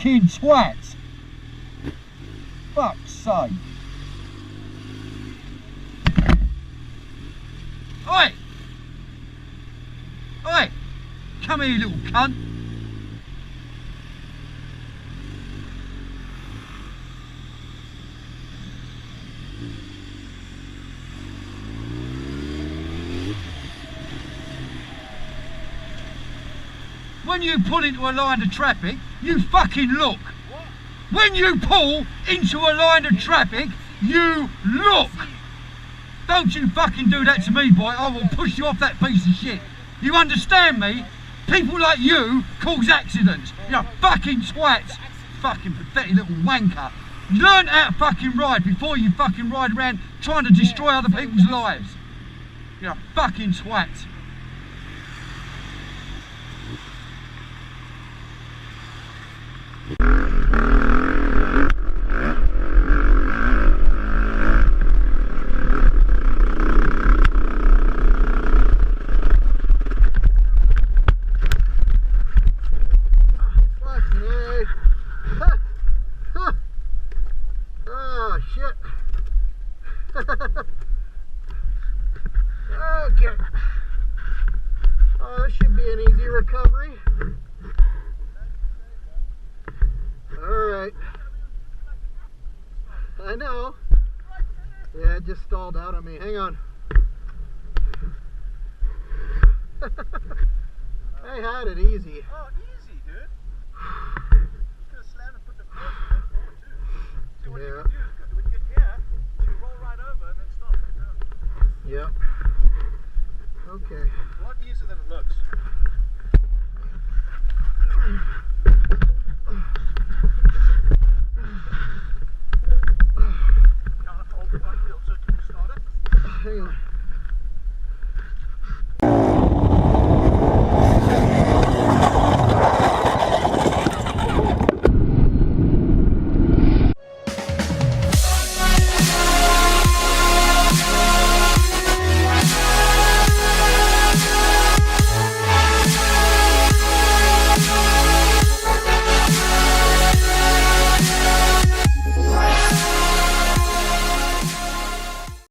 fucking twat. Fuck's sake. Oi! Oi! Come here, you little cunt. When you pull into a line of traffic, you fucking look. What? When you pull into a line of traffic, you look. Don't you fucking do that to me, boy. I will push you off that piece of shit. You understand me? People like you cause accidents. You're fucking twats. Fucking pathetic little wanker. Learn how to fucking ride before you fucking ride around trying to destroy other people's lives. You're a fucking twat. Oh shit. Okay. Oh, this should be an easy recovery. Alright. I know. Yeah, it just stalled out on me. Hang on. I had it easy. Oh, easy, dude. Could have slammed and put the clutch and went forward too. See what you got?